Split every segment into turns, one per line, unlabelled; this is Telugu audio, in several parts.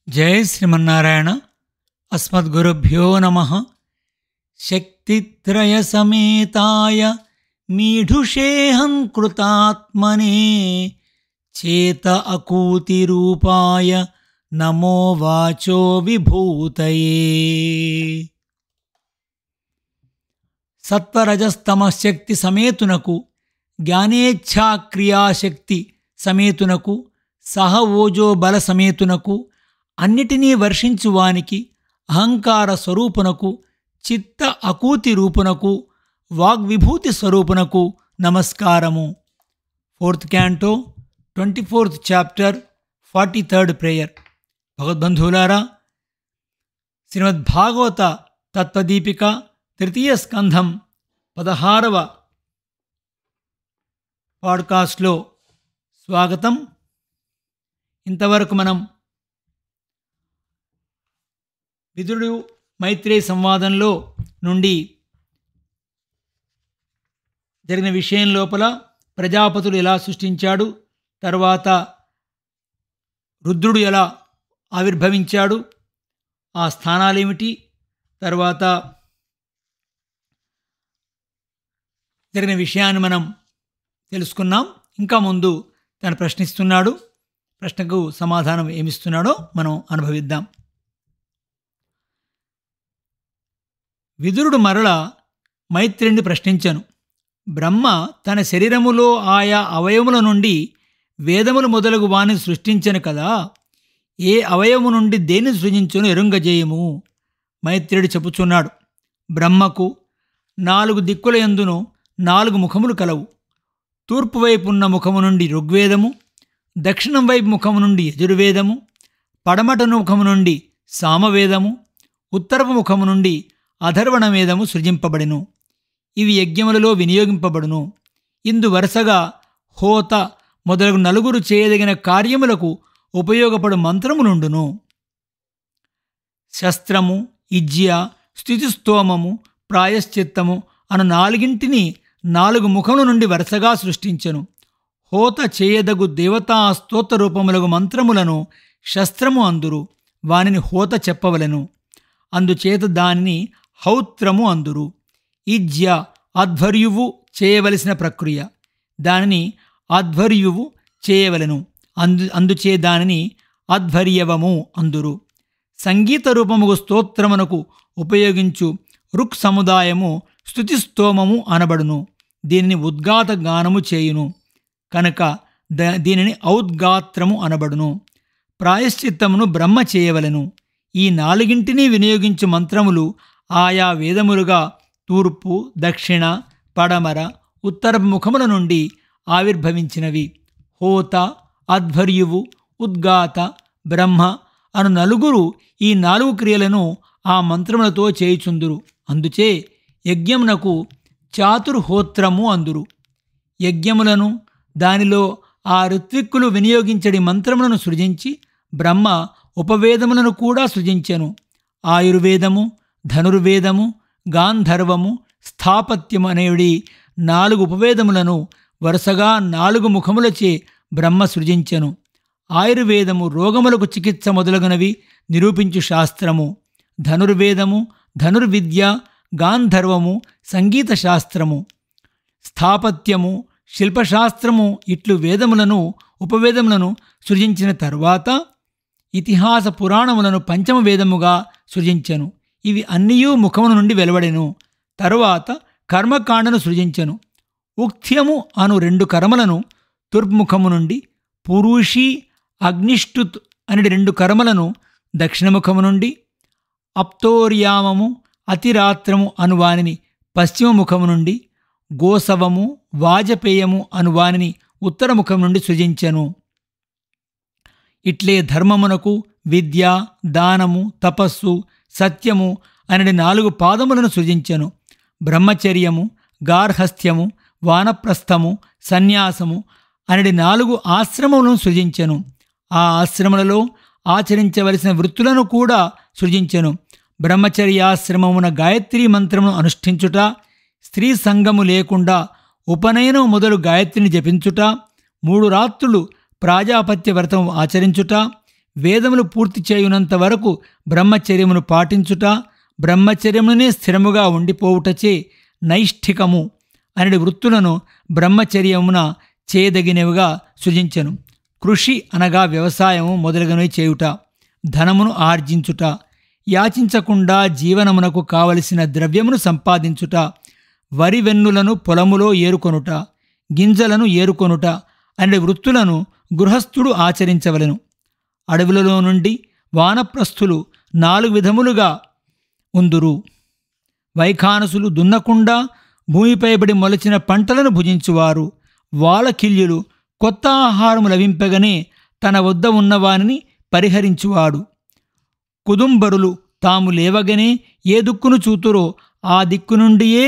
జై శ్రీమన్నారాయణ. అస్మద్గురుభ్యో నమః. శక్తిత్రయ సమేతాయ మీఢుషేహం కృతాత్మనే చేత అకూతి రూపాయ నమో వాచో విభూతయే. సత్వరజస్తమశక్తి సమేతునకు, జ్ఞానేచ్ఛాక్రియాశక్తి సమేతునకు, సహ ఓజో బల సమేతునకు, అన్నిటినీ వర్షించువానికి, అహంకార స్వరూపునకు, చిత్త అకూతి రూపునకు, వాగ్విభూతి స్వరూపునకు నమస్కారము. 4th Canto 24th Chapter 43rd Prayer. భగవద్బంధువులారా, Srimad Bhagavata తత్వదీపిక 3వ స్కంధం 16వ పాడ్కాస్ట్లో స్వాగతం. ఇంతవరకు మనం విదురుడు మైత్రేయ సంవాదంలో నుండి జరిగిన విషయం లోపల ప్రజాపతులు ఎలా సృష్టించాడు, తర్వాత రుద్రుడు ఎలా ఆవిర్భవించాడు, ఆ స్థానాలేమిటి, తర్వాత జరిగిన విషయాన్ని మనం తెలుసుకున్నాం. ఇంకా ముందు తను ప్రశ్నిస్తున్నాడు. ప్రశ్నకు సమాధానం ఏమిస్తున్నాడో మనం అనుభవిద్దాం. విదురుడు మరల మైత్రేయుని ప్రశ్నించెను. బ్రహ్మ తన శరీరములో ఆయా అవయముల నుండి వేదములు మొదలగు వాని సృష్టించెను కదా, ఏ అవయము నుండి దేన్ని సృజించును ఎరుంగజేయము. మైత్రేయుడు చెప్పుచున్నాడు, బ్రహ్మకు 4 దిక్కుల యందును 4 ముఖములు కలవు. తూర్పు వైపున్న ముఖము నుండి ఋగ్వేదము, దక్షిణం వైపు ముఖము నుండి యజుర్వేదము, పడమట ముఖము నుండి సామవేదము, ఉత్తరపు ముఖము నుండి అథర్వణవేదము సృజింపబడెను. ఇవి యజ్ఞములలో వినియోగింపబడును. ఇందు వరుసగా హోత మొదలగు 4 చేయదగిన కార్యములకు ఉపయోగపడు మంత్రములుండును. శస్త్రము, ఇజ్య, స్థుతిస్తోమము, ప్రాయశ్చిత్తము అను 4 4 ముఖముల నుండి వరుసగా సృష్టించెను. హోత చేయదగు దేవతా స్తోత్ర రూపములగు మంత్రములను శస్త్రము అందురు. వానిని హోత చెప్పవలెను. అందుచేత దానిని హౌత్రము అందురు. ఇజ్య అధ్వర్యువు చేయవలసిన ప్రక్రియ, దానిని అధ్వర్యువు చేయవలెను. అందుచే దానిని అధ్వర్యవము అందురు. సంగీత రూపముగు స్తోత్రమునకు ఉపయోగించు రుక్ సముదాయము స్తుతిస్తోమము అనబడును. దీనిని ఉద్గాత గానము చేయును కనుక దీనిని ఔద్గాత్రము అనబడును. ప్రాయశ్చిత్తమును బ్రహ్మ చేయవలెను. ఈ 4 వినియోగించు మంత్రములు ఆయా వేదములుగా తూర్పు, దక్షిణ, పడమర, ఉత్తరపు ముఖముల నుండి ఆవిర్భవించినవి. హోత, అధ్వర్యువు, ఉద్గాత, బ్రహ్మ అను 4 ఈ 4 క్రియలను ఆ మంత్రములతో చేయుచుందురు. అందుచే యజ్ఞమునకు చాతుర్హోత్రము అందురు. యజ్ఞములను, దానిలో ఆ ఋత్విక్కులు వినియోగించడి మంత్రములను సృజించి బ్రహ్మ ఉపవేదములను కూడా సృజించెను. ఆయుర్వేదము, ధనుర్వేదము, గాంధర్వము, స్థాపత్యము అనేవి 4 ఉపవేదములను వరుసగా 4 ముఖములచే బ్రహ్మ సృజించెను. ఆయుర్వేదము రోగములకు చికిత్స మొదలగునవి నిరూపించు శాస్త్రము. ధనుర్వేదము, ధనుర్విద్య, గాంధర్వము సంగీత శాస్త్రము. స్థాపత్యము, శిల్పశాస్త్రము ఇట్లు వేదములను, ఉపవేదములను సృజించిన తరువాత ఇతిహాస పురాణములను పంచమ వేదముగా సృజించెను. ఇవి అన్నియూ ముఖము నుండి వెలువడెను. తరువాత కర్మకాండను సృజించెను. ఉక్త్యము అను 2 కర్మలను తూర్పుముఖము నుండి, పురుషి, అగ్నిష్టుత్ అనే 2 కర్మలను దక్షిణముఖము నుండి, అప్తోర్యామము, అతిరాత్రము అను వానిని పశ్చిమముఖము నుండి, గోసవము, వాజపేయము అను వానిని ఉత్తరముఖం నుండి సృజించెను. ఇట్లే ధర్మమునకు విద్య, దానము, తపస్సు, సత్యము అనే 4 పాదములను సృజించెను. బ్రహ్మచర్యము, గార్హస్థ్యము, వానప్రస్థము, సన్యాసము అనే 4 ఆశ్రమములను సృజించెను. ఆ ఆశ్రమలలో ఆచరించవలసిన వృత్తులను కూడా సృజించెను. బ్రహ్మచర్యాశ్రమమున గాయత్రీ మంత్రమును అనుష్ఠించుట, స్త్రీ సంగము లేకుండా ఉపనయనం మొదలు గాయత్రిని జపించుట, 3 రాత్రులు ప్రాజాపత్య వ్రతం ఆచరించుట, వేదములు పూర్తి చేయునంత వరకు బ్రహ్మచర్యమును పాటించుట, బ్రహ్మచర్యమునే స్థిరముగా ఉండిపోవుటచే నైష్ఠికము అనే వృత్తులను బ్రహ్మచర్యమున చేయదగినవిగా సృజించెను. కృషి అనగా వ్యవసాయము మొదలగునవి చేయుట, ధనమును ఆర్జించుట, యాచించకుండా జీవనమునకు కావలసిన ద్రవ్యమును సంపాదించుట, వరి వెన్నులను పొలములో ఏరుకొనుట, గింజలను ఏరుకొనుట అనే వృత్తులను గృహస్థుడు ఆచరించవలెను. అడవులలో నుండి వానప్రస్థులు 4 విధములుగా ఉందురు. వైఖానసులు దున్నకుండా భూమిపైబడి మొలచిన పంటలను భుజించువారు. వాళకిల్యులు కొత్త ఆహారము లభింపగనే తన వద్ద ఉన్నవానిని పరిహరించువాడు. కుదుంబరులు తాము లేవగనే ఏ దిక్కును చూతురో ఆ దిక్కు నుండియే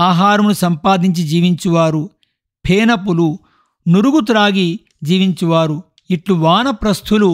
ఆహారమును సంపాదించి జీవించువారు. ఫేనపులు నురుగు త్రాగి జీవించువారు. ఇట్లు వానప్రస్థులు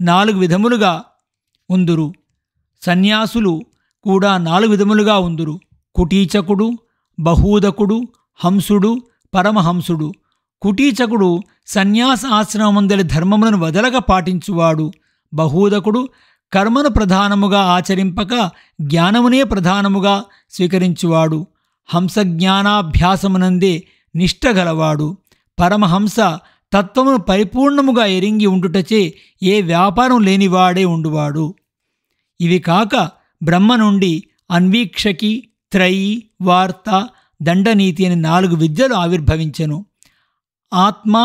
4 విధములుగా ఉందురు. సన్యాసులు కూడా 4 విధములుగా ఉందురు. కుటీచకుడు, బహూదకుడు, హంసుడు, పరమహంసుడు. కుటీచకుడు సన్యాస ఆశ్రమమందలి ధర్మములను వదలక పాటించువాడు. బహూదకుడు కర్మను ప్రధానముగా ఆచరింపక జ్ఞానమునే ప్రధానముగా స్వీకరించువాడు. హంసజ్ఞానాభ్యాసమునందే నిష్ఠగలవాడు. పరమహంస తత్వమును పరిపూర్ణముగా ఎరింగి ఉండుటచే ఏ వ్యాపారం లేనివాడే ఉండువాడు. ఇవి కాక బ్రహ్మ నుండి అన్వీక్షకి, త్రయి, వార్త, దండనీతి అని 4 విద్యలు ఆవిర్భవించెను. ఆత్మ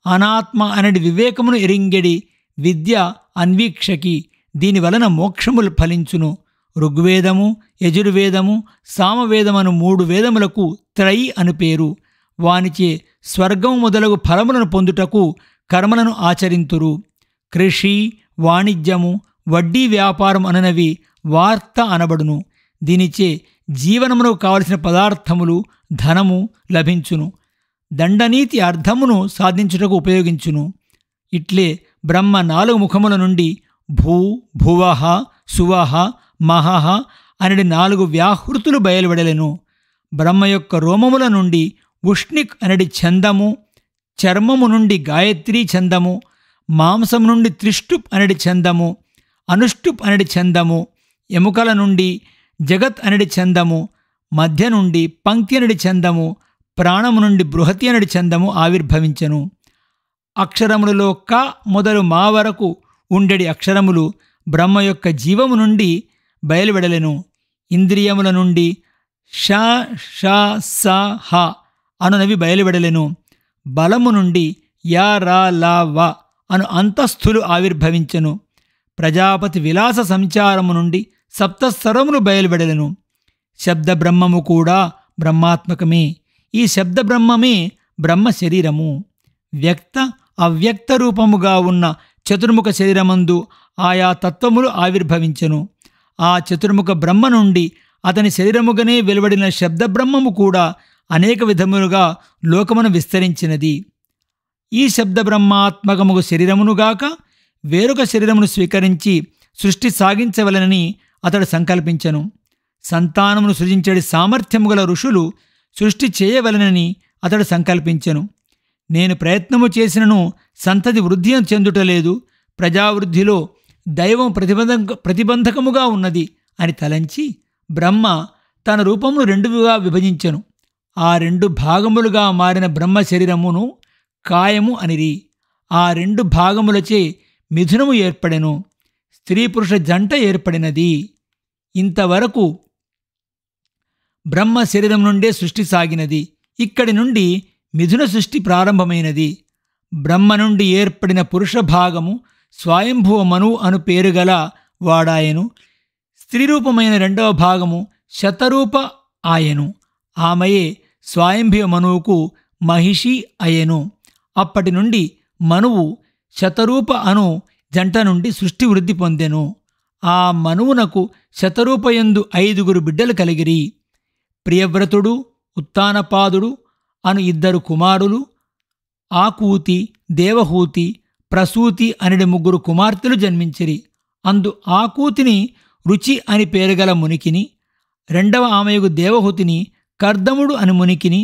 అనాత్మ అనేది వివేకమును ఎరింగెడి విద్య అన్వీక్షకి. దీనివలన మోక్షములు ఫలించును. ఋగ్వేదము, యజుర్వేదము, సామవేదమను 3 వేదములకు త్రయి అని పేరు. వానిచే స్వర్గము మొదలగు ఫలములను పొందుటకు కర్మలను ఆచరింతురు. కృషి, వాణిజ్యము, వడ్డీ వ్యాపారం అననవి వార్త అనబడును. దీనిచే జీవనమునకు కావలసిన పదార్థములు, ధనము లభించును. దండనీతి అర్థమును సాధించుటకు ఉపయోగించును. ఇట్లే బ్రహ్మ 4 ముఖముల నుండి భూ, భువః, సువః, మహః అనేది 4 వ్యాహృతులు బయలువెడలెను. బ్రహ్మ యొక్క రోమముల నుండి ఉష్ణిక్ అనేది ఛందము, చర్మము నుండి గాయత్రీ ఛందము, మాంసం నుండి త్రిష్టుప్ అనేది ఛందము, అనుష్టుప్ అనేది ఛందము, ఎముకల నుండి జగత్ అనేది ఛందము, మధ్య నుండి పంక్తి అనేది ఛందము, ప్రాణము నుండి బృహతి అనేది ఛందము ఆవిర్భవించెను. అక్షరములలో క మొదలు మా వరకు ఉండెడి అక్షరములు బ్రహ్మ యొక్క జీవము నుండి బయలువెడలెను. ఇంద్రియముల నుండి ష, ష, స, హ అనునవి బయలువెడలెను. బలము నుండి య, ర, ల, వ అను అంతస్థులు ఆవిర్భవించెను. ప్రజాపతి విలాస సంచారము నుండి సప్తస్వరములు బయలువెడలెను. శబ్ద బ్రహ్మము కూడా బ్రహ్మాత్మకమే. ఈ శబ్ద బ్రహ్మమే బ్రహ్మ శరీరము. వ్యక్త అవ్యక్త రూపముగా ఉన్న చతుర్ముఖ శరీరమందు ఆయా తత్వములు ఆవిర్భవించెను. ఆ చతుర్ముఖ బ్రహ్మ నుండి అతని శరీరముగానే వెలువడిన శబ్ద బ్రహ్మము కూడా అనేక విధములుగా లోకమును విస్తరించినది. ఈ శబ్ద బ్రహ్మాత్మకముగు శరీరమునుగాక వేరొక శరీరమును స్వీకరించి సృష్టి సాగించవలనని అతడు సంకల్పించెను. సంతానమును సృజించడి సామర్థ్యము గల ఋషులు సృష్టి చేయవలనని అతడు సంకల్పించెను. నేను ప్రయత్నము చేసినను సంతతి వృద్ధి చెందుటలేదు. ప్రజావృద్ధిలో దైవం ప్రతిబంధకముగా ఉన్నది అని తలంచి బ్రహ్మ తన రూపమును 2గా విభజించెను. ఆ 2 భాగములుగా మారిన బ్రహ్మ శరీరమును కాయము అనిరి. ఆ 2 భాగములచే మిథునము ఏర్పడెను. స్త్రీ పురుష జంట ఏర్పడినది. ఇంతవరకు బ్రహ్మ శరీరం నుండే సృష్టి సాగినది. ఇక్కడి నుండి మిథున సృష్టి ప్రారంభమైనది. బ్రహ్మ నుండి ఏర్పడిన పురుష భాగము స్వయంభువ మనువు అను పేరుగల వాడాయను. స్త్రీరూపమైన 2వ భాగము శతరూప ఆయను. ఆమెయే స్వయంభువ మనువుకు మహిషి అయెను. అప్పటి నుండి మనువు శతరూప అను జంట నుండి సృష్టి వృద్ధి పొందెను. ఆ మనువునకు శతరూపయందు 5 బిడ్డలు కలిగిరి. ప్రియవ్రతుడు, ఉత్తానపాదుడు అను 2 కుమారులు, ఆకూతి, దేవహూతి, ప్రసూతి అనడి 3 కుమార్తెలు జన్మించిరి. అందు ఆకూతిని రుచి అని పేరుగల మునికిని, 2వ ఆమెయగు దేవహూతిని కర్దముడు అని మునికిని,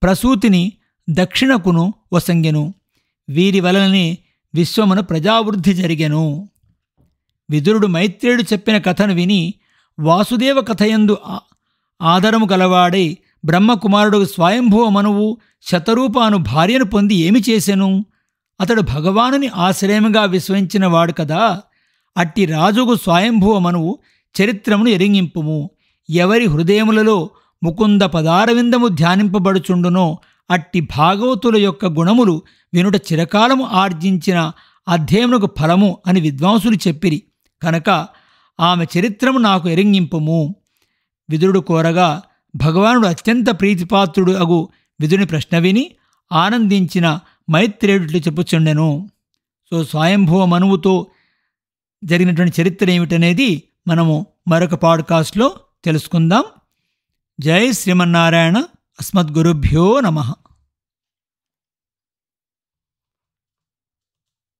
ప్రసూతిని దక్షిణకును వసంగెను. వీరి వలననే విశ్వమున ప్రజావృద్ధి జరిగెను. విదురుడు మైత్రేయుడు చెప్పిన కథను విని వాసుదేవ కథయందు ఆదరము గలవాడై బ్రహ్మకుమారుడు స్వయంభువ మనువు శతరూపాను భార్యను పొంది ఏమి చేసెను? అతడు భగవానుని ఆశ్రయముగా విశ్వసించినవాడు కదా. అట్టి రాజుగు స్వయంభువ మనువు చరిత్రమును ఎరింగింపుము. ఎవరి హృదయములలో ముకుంద పదారవిందము ధ్యానింపబడుచుండునో అట్టి భాగవతుల యొక్క గుణములు వినుట చిరకాలము ఆర్జించిన అధ్యయమునకు ఫలము అని విద్వాంసులు చెప్పిరి. కనుక ఆమె చరిత్రము నాకు ఎరింగింపుము. విదురుడు కోరగా భగవానుడు అత్యంత ప్రీతిపాత్రుడు అగు విదుని ప్రశ్న విని ఆనందించిన మైత్రేయుడు చెప్పుచుండెను. స్వయంభువ మనువుతో జరిగినటువంటి చరిత్ర ఏమిటనేది మనము మరొక పాడ్కాస్ట్లో తెలుసుకుందాం. జై శ్రీమన్నారాయణ. అస్మద్గురుభ్యో నమః.